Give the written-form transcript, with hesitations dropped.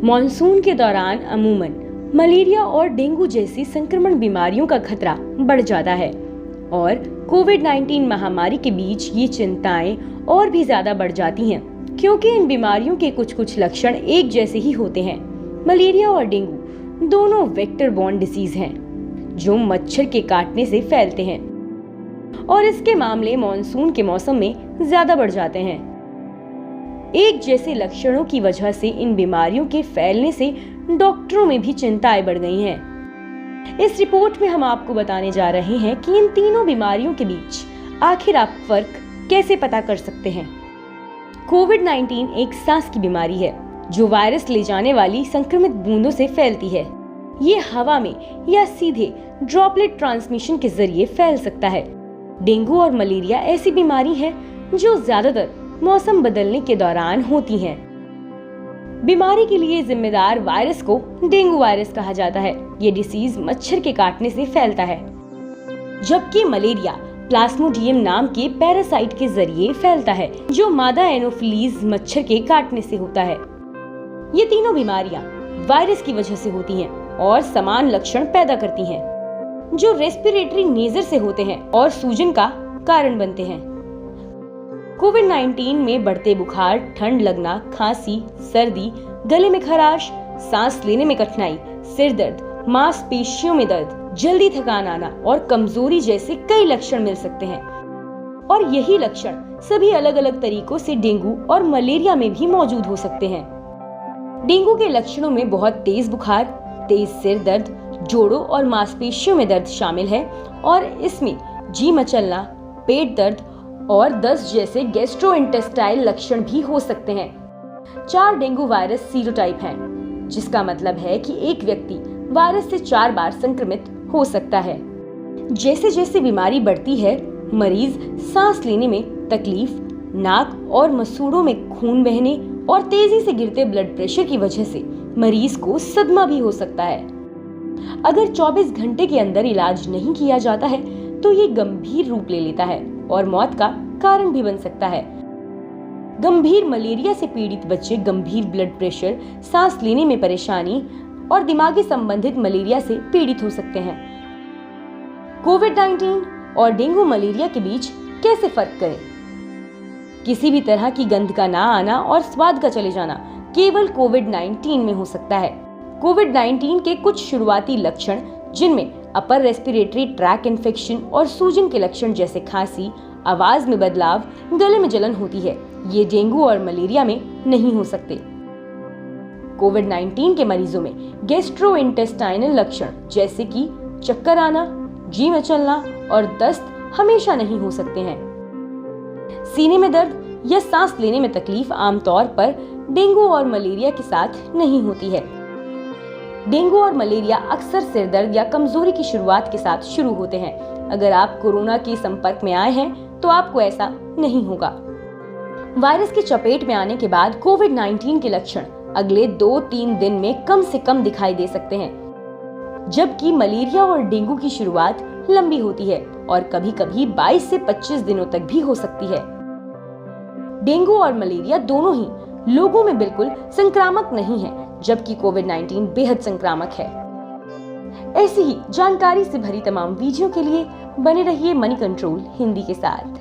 Monsoon के दौरान अमूमन मलेरिया और डेंगू जैसी संक्रमण बीमारियों का खतरा बढ़ जाता है और कोविड-19 महामारी के बीच ये चिंताएं और भी ज्यादा बढ़ जाती हैं, क्योंकि इन बीमारियों के कुछ लक्षण एक जैसे ही होते हैं। मलेरिया और डेंगू दोनों वेक्टर बॉर्न डिसीज हैं, जो मच्छर के काटने से फैलते हैं और इसके मामले मॉनसून के मौसम में ज्यादा बढ़ जाते हैं। एक जैसे लक्षणों की वजह से इन बीमारियों के फैलने से डॉक्टरों में भी चिंताएं बढ़ गई हैं। इस रिपोर्ट में हम आपको बताने जा रहे हैं कि इन तीनों बीमारियों के बीच आखिर आप फर्क कैसे पता कर सकते हैं। कोविड-19 एक सांस की बीमारी है जो वायरस ले जाने वाली संक्रमित बूंदों से फैलती है। ये हवा में या सीधे ड्रॉपलेट ट्रांसमिशन के जरिए फैल सकता है। डेंगू और मलेरिया ऐसी बीमारी है जो ज्यादातर मौसम बदलने के दौरान होती हैं। बीमारी के लिए जिम्मेदार वायरस को डेंगू वायरस कहा जाता है। ये डिसीज मच्छर के काटने से फैलता है, जबकि मलेरिया प्लाज्मोडियम नाम के पैरासाइट के जरिए फैलता है, जो मादा एनोफिलीज मच्छर के काटने से होता है। ये तीनों बीमारियां वायरस की वजह से होती हैं और समान लक्षण पैदा करती हैं, जो रेस्पिरेटरी नेजर से होते हैं और सूजन का कारण बनते हैं। कोविड-19 में बढ़ते बुखार, ठंड लगना, खांसी, सर्दी, गले में खराश, सांस लेने में कठिनाई, सिर दर्द, मांसपेशियों में दर्द, जल्दी थकान आना और कमजोरी जैसे कई लक्षण मिल सकते हैं। और यही लक्षण सभी अलग अलग तरीकों से डेंगू और मलेरिया में भी मौजूद हो सकते हैं। डेंगू के लक्षणों में बहुत तेज बुखार, तेज सिर दर्द, जोड़ों और मांसपेशियों में दर्द शामिल है और इसमें जी मचलना, पेट दर्द और दस्त जैसे गैस्ट्रोइंटेस्टाइल लक्षण भी हो सकते हैं। 4 डेंगू वायरस सीरोटाइप हैं, जिसका मतलब है कि एक व्यक्ति वायरस से 4 बार संक्रमित हो सकता है। जैसे जैसे बीमारी बढ़ती है, मरीज सांस लेने में तकलीफ, नाक और मसूड़ों में खून बहने और तेजी से गिरते ब्लड प्रेशर की वजह से मरीज को सदमा भी हो सकता है। अगर 24 घंटे के अंदर इलाज नहीं किया जाता है तो ये गंभीर रूप ले लेता है और मौत का कारण भी बन सकता है। गंभीर मलेरिया से पीड़ित बच्चे गंभीर ब्लड प्रेशर, सांस लेने में परेशानी और दिमागी संबंधित मलेरिया से पीड़ित हो सकते हैं। कोविड-19 और डेंगू मलेरिया के बीच कैसे फर्क करें? किसी भी तरह की गंध का ना आना और स्वाद का चले जाना केवल कोविड-19 में हो सकता है। कोविड-19 के कुछ शुरुआती लक्षण, जिनमें अपर रेस्पिरेटरी ट्रैक इन्फेक्शन और सूजन के लक्षण जैसे खांसी, आवाज में बदलाव, गले में जलन होती है, ये डेंगू और मलेरिया में नहीं हो सकते। कोविड-19 के मरीजों में गैस्ट्रोइंटेस्टाइनल लक्षण जैसे कि चक्कर आना, जी मचलना और दस्त हमेशा नहीं हो सकते हैं। सीने में दर्द या सांस लेने में तकलीफ आमतौर पर डेंगू और मलेरिया के साथ नहीं होती है। डेंगू और मलेरिया अक्सर सिर दर्द या कमजोरी की शुरुआत के साथ शुरू होते हैं। अगर आप कोरोना के संपर्क में आए हैं तो आपको ऐसा नहीं होगा। वायरस की चपेट में आने के बाद कोविड-19 के लक्षण अगले 2-3 दिन में कम से कम दिखाई दे सकते हैं, जबकि मलेरिया और डेंगू की शुरुआत लंबी होती है और कभी-कभी 22 से 25 दिनों तक भी हो सकती है। डेंगू और मलेरिया दोनों ही लोगों में बिल्कुल संक्रामक नहीं है, जबकि कोविड-19 बेहद संक्रामक है। ऐसी ही जानकारी से भरी तमाम वीडियो के लिए बने रहिए मनी कंट्रोल हिंदी के साथ।